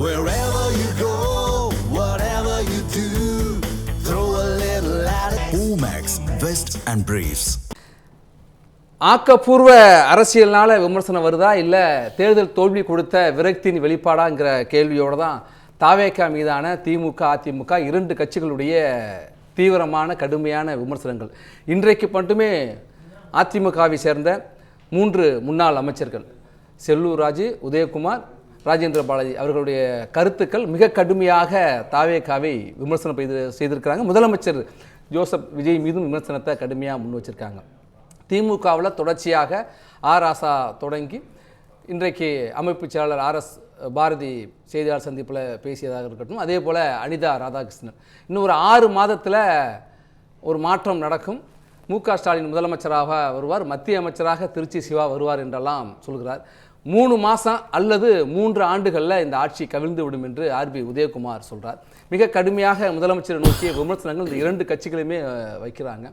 Wherever you go, whatever you do, throw a little at it. Omax, Vest and Briefs. ஆக்கப்பூர்வ அரசியல்னால விமர்சனம் வருதா இல்லை தேர்தல் தோல்வி கொடுத்த விரக்தியின் வெளிப்பாடாங்கிற கேள்வியோடு தான் தாவேகா மீதான திமுக அதிமுக இரண்டு கட்சிகளுடைய தீவிரமான கடுமையான விமர்சனங்கள். இன்றைக்கு மட்டுமே அதிமுகவை சேர்ந்த 3 முன்னாள் அமைச்சர்கள் செல்லூர் ராஜு, உதயகுமார், ராஜேந்திர பாலாஜி அவர்களுடைய கருத்துக்கள் மிக கடுமையாக தாவேகாவை விமர்சனம் செய்திருக்கிறாங்க. முதலமைச்சர் ஜோசப் விஜய் மீதும் விமர்சனத்தை கடுமையாக முன் வச்சிருக்காங்க. திமுகவில் தொடர்ச்சியாக ராசா தொடங்கி இன்றைக்கு அமைப்பு செயலாளர் RS பாரதி செய்தியாளர் சந்திப்பில் பேசியதாக இருக்கட்டும், அதே போல் அனிதா ராதாகிருஷ்ணன் இன்னும் ஒரு 6 மாதத்தில் ஒரு மாற்றம் நடக்கும், MK ஸ்டாலின் முதலமைச்சராக வருவார், மத்திய அமைச்சராக திருச்சி சிவா வருவார் என்றெல்லாம் சொல்கிறார். 3 மாதம் அல்லது 3 ஆண்டுகளில் இந்த ஆட்சி கவிழ்ந்து விடும் என்று RB உதயகுமார் சொல்கிறார். மிக கடுமையாக முதலமைச்சரை நோக்கிய விமர்சனங்கள் இந்த 2 கட்சிகளையுமே வைக்கிறாங்க.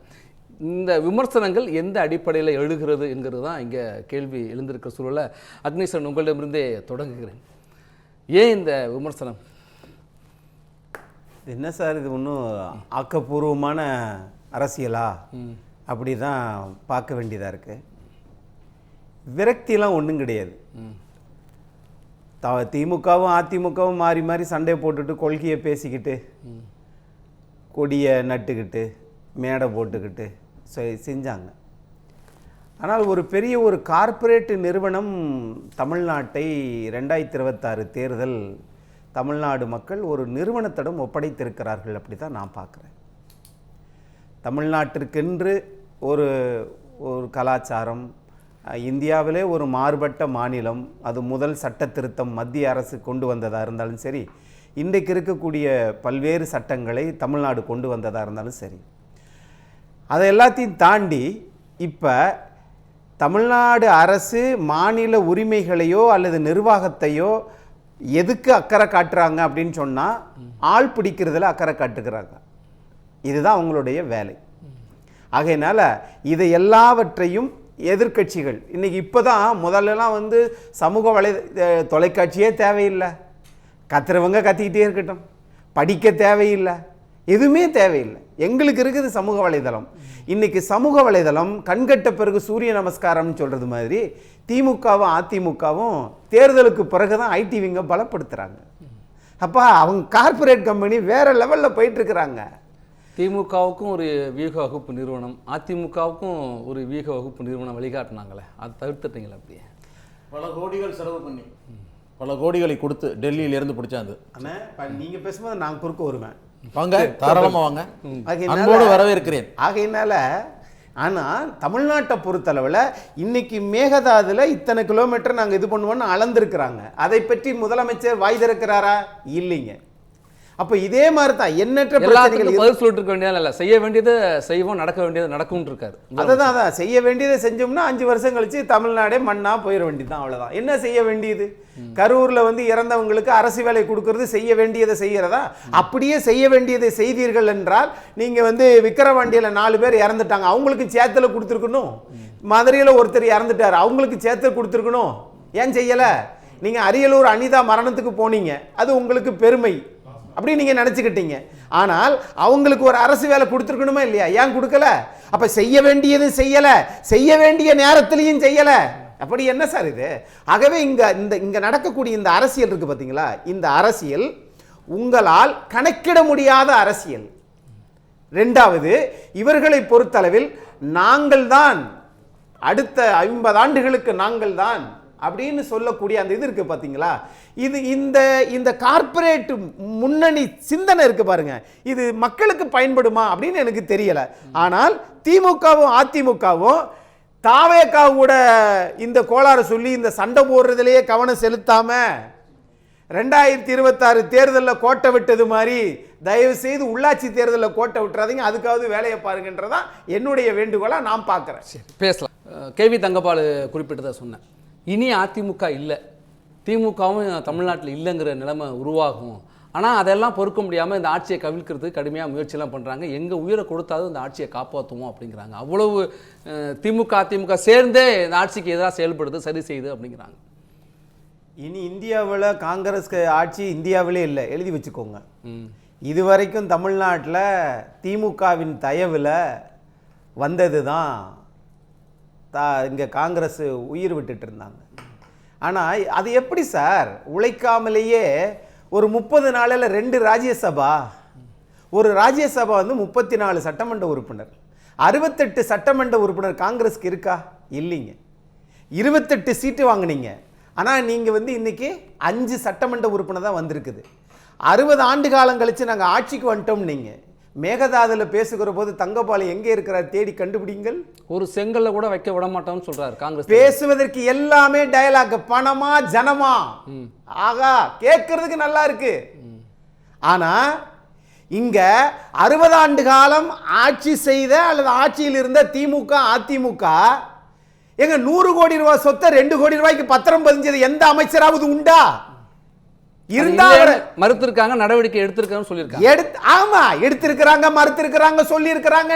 இந்த விமர்சனங்கள் எந்த அடிப்படையில் எழுகிறது என்கிறது தான் இங்கே கேள்வி எழுந்திருக்கிற சூழலில் அக்னீஸ்வரன் உங்களிடமிருந்தே தொடங்குகிறேன். ஏன் இந்த விமர்சனம்? என்ன சார், இது ஒன்றும் ஆக்கப்பூர்வமான அரசியலா அப்படி தான் பார்க்க வேண்டியதாக இருக்குது. விரக்தியெல்லாம் ஒன்றும் கிடையாது. திமுகவும் அதிமுகவும் மாறி மாறி சண்டை போட்டுட்டு கொள்கையை பேசிக்கிட்டு கொடியை நட்டுக்கிட்டு மேடை போட்டுக்கிட்டு செஞ்சாங்க. ஆனால் ஒரு பெரிய ஒரு கார்ப்பரேட் நிறுவனம் தமிழ்நாட்டை 2026 தேர்தல் தமிழ்நாடு மக்கள் ஒரு நிறுவனத்திடம் ஒப்படைத்திருக்கிறார்கள். அப்படி தான் நான் பார்க்குறேன். தமிழ்நாட்டிற்கென்று ஒரு ஒரு கலாச்சாரம், இந்தியாவிலே ஒரு மாறுபட்ட மாநிலம், அது முதல் சட்ட திருத்தம் மத்திய அரசு கொண்டு வந்ததாக இருந்தாலும் சரி, இன்றைக்கு இருக்கக்கூடிய பல்வேறு சட்டங்களை தமிழ்நாடு கொண்டு வந்ததாக இருந்தாலும் சரி, அதை எல்லாத்தையும் தாண்டி இப்போ தமிழ்நாடு அரசு மாநில உரிமைகளையோ அல்லது நிர்வாகத்தையோ எதுக்கு அக்கறை காட்டுறாங்க அப்படின்னு சொன்னால் ஆள் பிடிக்கிறதுல அக்கறை காட்டுக்கிறாங்க. இதுதான் அவங்களுடைய வேலை. ஆகையினால இதை எல்லாவற்றையும் எதிர்கட்சிகள் இன்றைக்கி இப்போ தான் முதல்லலாம் சமூக தொலைக்காட்சியே தேவையில்லை, கத்துறவங்க கத்திக்கிட்டே இருக்கட்டும், படிக்க தேவையில்லை, எதுவுமே தேவையில்லை, எங்களுக்கு இருக்குது சமூக வலைதளம். இன்றைக்கி சமூக வலைதளம் கண்கட்ட பிறகு சூரிய நமஸ்காரம்னு சொல்கிறது மாதிரி திமுகவும் அதிமுகவும் தேர்தலுக்கு பிறகு தான் ஐடி விங்கை பலப்படுத்துகிறாங்க. அப்போ அவங்க கார்ப்பரேட் கம்பெனி வேறு லெவலில் போயிட்டுருக்குறாங்க. திமுகவுக்கும் ஒரு வியூக வகுப்பு நிறுவனம், அதிமுகவுக்கும் ஒரு வியூக வகுப்பு நிறுவனம் வழிகாட்டினாங்களே, அதை தவிர்த்துட்டீங்களா? அப்படியே பல கோடிகள் செலவு பண்ணி பல கோடிகளை கொடுத்து டெல்லியிலேருந்து பிடிச்சாது. ஆனால் நீங்கள் பேசும்போது நான் குறுக்க வருவேன். வாங்க, தாராளமாக வாங்க, அன்போடு வரவேற்கிறேன். ஆகையினால ஆனால் தமிழ்நாட்டை பொறுத்தளவில் இன்னைக்கு மேகதாதுல இத்தனை கிலோமீட்டர் நாங்கள் இது பண்ணுவோம்னு அளந்துருக்குறாங்க. அதை பற்றி முதலமைச்சர் வாய் திறக்கிறாரா? இல்லைங்க. அப்போ இதே மாதிரி தான் எண்ணற்ற பிரச்சனைகள் பதில் சொல்லிட்டு இருக்க வேண்டியது இல்லை, செய்ய வேண்டியது செய்வோம், நடக்க வேண்டியது நடக்கும் இருக்காரு. அதான் செய்ய வேண்டியதை செஞ்சோம்னா 5 வருஷம் கழிச்சு தமிழ்நாடே மண்ணா போயிட வேண்டியது தான். அவ்வளோதான். என்ன செய்ய வேண்டியது? கரூரில் இறந்தவங்களுக்கு அரசு வேலை கொடுக்கறது செய்ய வேண்டியதை செய்யறதா? அப்படியே செய்ய வேண்டியதை செய்தீர்கள் என்றால் நீங்கள் விக்கிரவாண்டியில் 4 பேர் இறந்துட்டாங்க, அவங்களுக்கு சேத்துல கொடுத்துருக்கணும். மதுரையில் ஒருத்தர் இறந்துட்டார், அவங்களுக்கு சேத்துல கொடுத்துருக்கணும். ஏன் செய்யலை? நீங்கள் அரியலூர் அனிதா மரணத்துக்கு போனீங்க, அது உங்களுக்கு பெருமை அப்படி நீங்கள் நினச்சிக்கிட்டீங்க. ஆனால் அவங்களுக்கு ஒரு அரசு வேலை கொடுத்துருக்கணுமா இல்லையா? ஏன் கொடுக்கல? அப்போ செய்ய வேண்டியது செய்யலை, செய்ய வேண்டிய நேரத்திலையும் செய்யலை. அப்படி என்ன சார் இது? ஆகவே இங்கே நடக்கக்கூடிய இந்த அரசியல் இருக்குது பார்த்தீங்களா, இந்த அரசியல் உங்களால் கணக்கிட முடியாத அரசியல். 2வது, இவர்களை பொறுத்தளவில் நாங்கள் தான் அடுத்த 50 ஆண்டுகளுக்கு நாங்கள் தான் அப்படின்னு சொல்லக்கூடிய அந்த இது இருக்கு பார்த்தீங்களா, இது இந்த கார்ப்பரேட் முன்னணி சிந்தனை இருக்கு பாருங்க, இது மக்களுக்கு பயன்படுமா அப்படின்னு எனக்கு தெரியல. ஆனால் திமுகவும் அதிமுகவும் தாவேகாவோட இந்த கோளாறு சொல்லி இந்த சண்டை போடுறதுலேயே கவனம் செலுத்தாம 2026 தேர்தலில் கோட்டை விட்டது மாதிரி தயவு செய்து உள்ளாட்சி தேர்தலில் கோட்டை விட்டுறாதீங்க, அதுக்காவது வேலையை பாருங்கன்றதான் என்னுடைய வேண்டுகோளா நான் பார்க்குறேன். பேசலாம். கேவி தங்கபால் குறிப்பிட்டதை சொன்னேன். இனி அதிமுக இல்லை, திமுகவும் தமிழ்நாட்டில் இல்லைங்கிற நிலைமை உருவாகும். ஆனால் அதெல்லாம் பொறுக்க முடியாமல் இந்த ஆட்சியை கவிழ்க்கிறதுக்கு கடுமையாக முயற்சியெல்லாம் பண்ணுறாங்க. எங்கள் உயிரை கொடுத்தாலும் இந்த ஆட்சியை காப்பாற்றுவோம் அப்படிங்கிறாங்க. அவ்வளவு திமுக அதிமுக சேர்ந்தே இந்த ஆட்சிக்கு எதிராக செயல்படுது, சரி செய்யுது அப்படிங்கிறாங்க. இனி இந்தியாவில் காங்கிரஸ் ஆட்சி இந்தியாவிலே இல்லை, எழுதி வச்சுக்கோங்க. இதுவரைக்கும் தமிழ்நாட்டில் திமுகவின் தயவில் வந்தது தான் இங்கே காங்கிரஸ் உயிர் விட்டுட்டு இருந்தாங்க. ஆனால் அது எப்படி சார் உழைக்காமலேயே ஒரு 30 நாளில் 2 ராஜ்யசபா, ஒரு ராஜ்யசபா வந்து 34 சட்டமன்ற உறுப்பினர், 68 சட்டமன்ற உறுப்பினர் காங்கிரஸ்க்கு இருக்கா? இல்லைங்க. 28 சீட்டு வாங்கினீங்க. ஆனால் நீங்கள் வந்து இன்னைக்கு 5 சட்டமன்ற உறுப்பினர் தான் வந்திருக்குது. 60 ஆண்டு காலம் கழித்து நாங்கள் ஆட்சிக்கு வந்துட்டோம். நீங்கள் மேகதாதுல பேசுகிற போது தங்கபாலி எங்கே இருக்கிறார் தேடி கண்டுபிடிங்கள். ஒரு செங்கல்ல கூட வைக்க விட மாட்டோம்னு சொல்றாரு காங்கிரஸ். பேசுவதற்கு எல்லாமே டயலாக், பணமா ஜனமா. ஆகா, கேட்கறதுக்கு நல்லா இருக்கு. ஆனா இங்க 60 ஆண்டு காலம் ஆட்சி செய்த அல்லது ஆட்சியில் இருந்த திமுக அதிமுக எங்க 100 கோடி ரூபாய் சொத்தை 2 கோடி ரூபாய்க்கு பத்திரம் பதிஞ்சது எந்த அமைச்சராவது உண்டா? இருந்தா மறுத்திருக்காங்க, நடவடிக்கை எடுத்திருக்காங்கன்னு சொல்லியிருக்காங்க. ஆமா, எடுத்திருக்கிறாங்க, மறுத்திருக்கிறாங்க, சொல்லி இருக்கிறாங்க.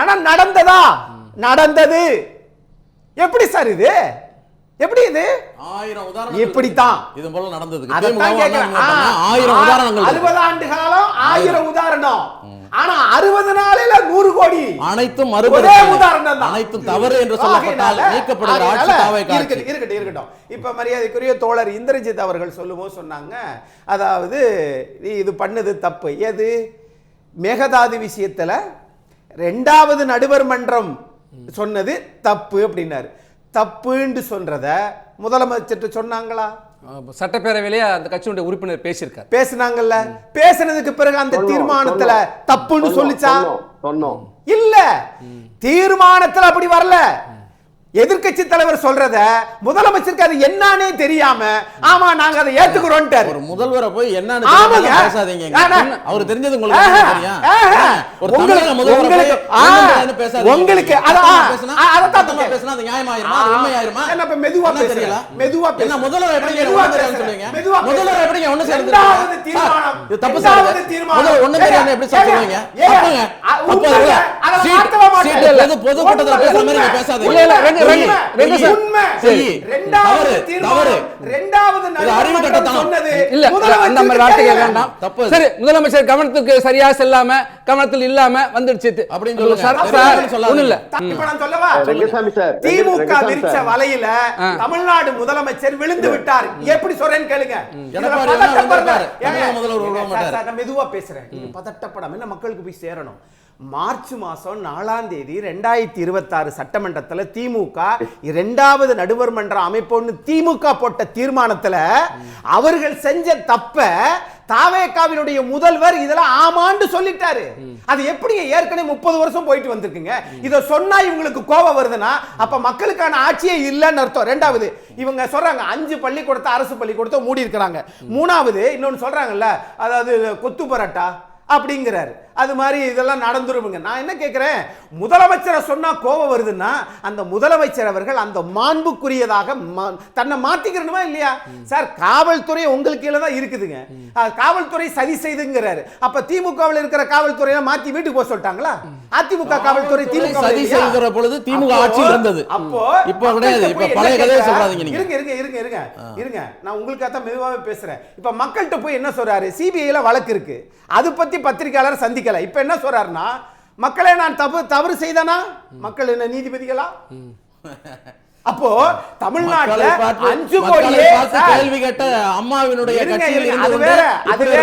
ஆனா நடந்ததா? நடந்தது. எப்படி சார் இது? எப்படி இது? 1000 உதாரணங்கள் இப்படித்தான் இது போல நடந்தது. 1000 உதாரணங்கள், 60 ஆண்டு காலம் 1000 உதாரணம். ஆனா 60 நாளில 100 கோடி அனைத்தும் ஒரே உதாரணம் தான். அனைத்தும் தவறு என்று சொல்லப்பட்டால் நீக்கப்படுகிற ஆட்சி தாவேக்கா. இருக்கட்டும். இப்ப மரியாதைக்குரிய தோழர் இந்திரஜித் அவர்கள் சொல்லும்போது சொன்னாங்க, அதாவது இது பண்ணது தப்பு. எது? மேகதாது விஷயத்துல 2வது நடுவர் மன்றம் சொன்னது தப்பு அப்படின்னாரு. தப்புன்னு சொல்றத முதலமைச்சர் சொன்னாங்களா? சட்டப்பேரவையிலேயே அந்த கட்சியுடைய உறுப்பினர் பேசியிருக்காரு. பேசினாங்கல்ல. பேசினதுக்கு பிறகு அந்த தீர்மானத்துல தப்புன்னு சொல்லிச்சா? இல்ல, தீர்மானத்துல அப்படி வரல. எதிர்க்கட்சி தலைவர் சொல்றத முதலமைச்சருக்கு அது என்னன்னே தெரியாம ஆமா நாங்க அதை ஏத்துக்கிறோம். ஒரு முதல்வரை போய் என்னன்னு பேசாதீங்க. அவர் தெரிஞ்சது உங்களுக்கு பேசினா அது நியாயமாயிருமா, அது உண்மையாயிருமா? என்ன மெதுவா தெரியல, மெதுவா பேச. முதல்வர் எப்படி சொல்லுவீங்க? முதல்வர் எப்படி ஒண்ணு சேர்ந்து தப்பு ஒண்ணு தெரியாம எப்படி சொல்லுவீங்க? பொது கூட்டத்துல பேசுற மாதிரி பேசாதீங்க. முதலமைச்சர் கவனத்துக்கு சரியா செல்லாம கவனத்தில் இல்லாம வந்துடுச்சு திமுக விரிச்ச வலையில தமிழ்நாடு முதலமைச்சர் விழுந்து விட்டார். எப்படி சொல்றேன்னு கேளுங்க. மெதுவா பேசுறேன், பதட்டப்படாம என்ன மக்களுக்கு போய் சேரணும். மார்ச் மாசம் 4ஆம் தேதி 2026 சட்டமன்றத்தில் திமுக 2வது நடுவர் மன்ற அமைப்புன்னு திமுக போட்ட தீர்மானத்தில் அவர்கள் செஞ்ச தப்ப தாவேகாவினுடைய முதல்வர் இதெல்லாம் ஆமான்னு சொல்லிட்டாரு. அது எப்படி? ஏற்கனவே 30 வருஷம் போயிட்டு வந்திருக்குங்க. இத சொன்னா இவங்களுக்கு கோபம் வருதுன்னா அப்ப மக்களுக்கான ஆட்சியே இல்லைன்னு அர்த்தம். 2வது இவங்க சொல்றாங்க 5 பள்ளிக்கூடத்தை அரசு பள்ளிக்கூடத்தை மூடி இருக்கிறாங்க. 3வது இன்னொன்னு சொல்றாங்கல்ல, அதாவது கொத்து பரோட்டா அப்படிங்கிறாரு. அது மாதிரி இதெல்லாம் நடந்துருங்க. நான் என்ன கேட்கிறேன், முதலமைச்சரை சொன்னா கோபம் வருதுன்னா அந்த முதலமைச்சர் அவர்கள் அந்த மாண்புக்குரியதாக தன்னை மாத்திக்கிறணுமா இல்லையா? சார், காவல்துறை உங்களுக்கு கீழே தான் இருக்குதுங்க. காவல்துறை சதி செய்துங்கிறாரு. அப்ப திமுகவில் இருக்கிற காவல்துறையை மாத்தி வீட்டுக்கு போக சொல்லிட்டாங்களா? அதிமுக காவல்துறை திமுக சதி செய்கிற பொழுது திமுக ஆட்சி இருந்தது. அப்போ இப்ப கிடையாது. இப்ப பழைய கதையை சொல்றாதீங்க நீங்க. இருங்க, நான் உங்களுக்காக தான் மெதுவாவே பேசுறேன். இப்ப மக்கள்கிட்ட போய் என்ன சொல்றாரு? சிபிஐல வழக்கு இருக்கு, அது பத்தி பத்திரிகையாளர் சந்திக்கல. இப்ப என்ன சொல்றாருன்னா, மக்களே நான் தவறு செய்தனா? மக்கள் என்ன நீதிபதிகளா? அப்போ தமிழ்நாட்டுல 5 கோடியே கேள்வி கேட்ட அம்மாவினுடைய கட்சியில் இருந்து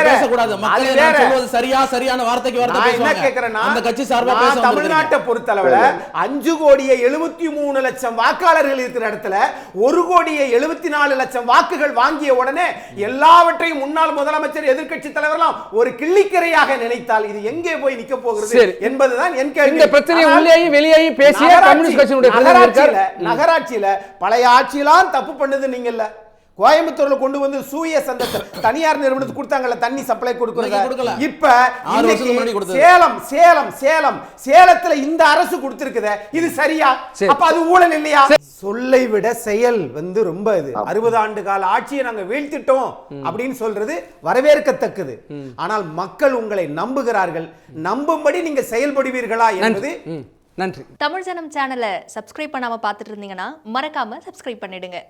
பேசக்கூடாது. மக்களே நான் சொல்வது சரியா சரியான வார்த்தைக்கு வார்த்தை பேசுவாங்க. அந்த கட்சி சார்பா பேச தமிழ்நாட்டை பொறுத்தளவுல 5 கோடியே 73 லட்சம் வாக்காளர்கள் இருக்கிற இடத்துல 1 கோடியே 74 லட்சம் வாக்குகள் வாங்கிய உடனே எல்லாவற்றையும் முன்னாள் முதலமைச்சர் எதிர்க்கட்சி தலைவர்களாம் ஒரு கிள்ளிக்கரையாக நினைத்தால் இது எங்கே போய் நிக்க போகிறது என்பதுதான் என் கேள்வி. இந்த பிரச்சனை உள்ளேயும் வெளியேயும் பேசிய கம்யூனிஸ்ட் கட்சியினுடைய நகராட்சி பழைய ஆட்சியெல்லாம் தப்பு பண்ணது நீங்கல்ல. கோயம்புத்தூர்ல கொண்டு வந்து சூயஸ் அந்த தனியார் நிறுவனத்துக்கு கொடுத்தாங்கல்ல தண்ணி சப்ளை கொடுக்கறது. இப்ப சேலத்துல இந்த அரசு கொடுத்திருக்குது, இது சரியா? அப்ப அது ஊழல் இல்லையா? சொல்லை விட செயல் வந்து ரொம்ப இது. 60 ஆண்டு கால ஆட்சியை நாங்க வீழ்த்திட்டோம் அப்படின்னு சொல்றது வரவேற்கத்தக்கது. ஆனால் மக்கள் உங்களை நம்புகிறார்கள். நம்பும்படி நீங்க செயல்படுவீர்களா என்பது. நன்றி. தமிழ் ஜனம் சேனலை சப்ஸ்கிரைப் பண்ணாம பார்த்துட்டு இருந்தீங்கன்னா மறக்காம சப்ஸ்கிரைப் பண்ணிடுங்க.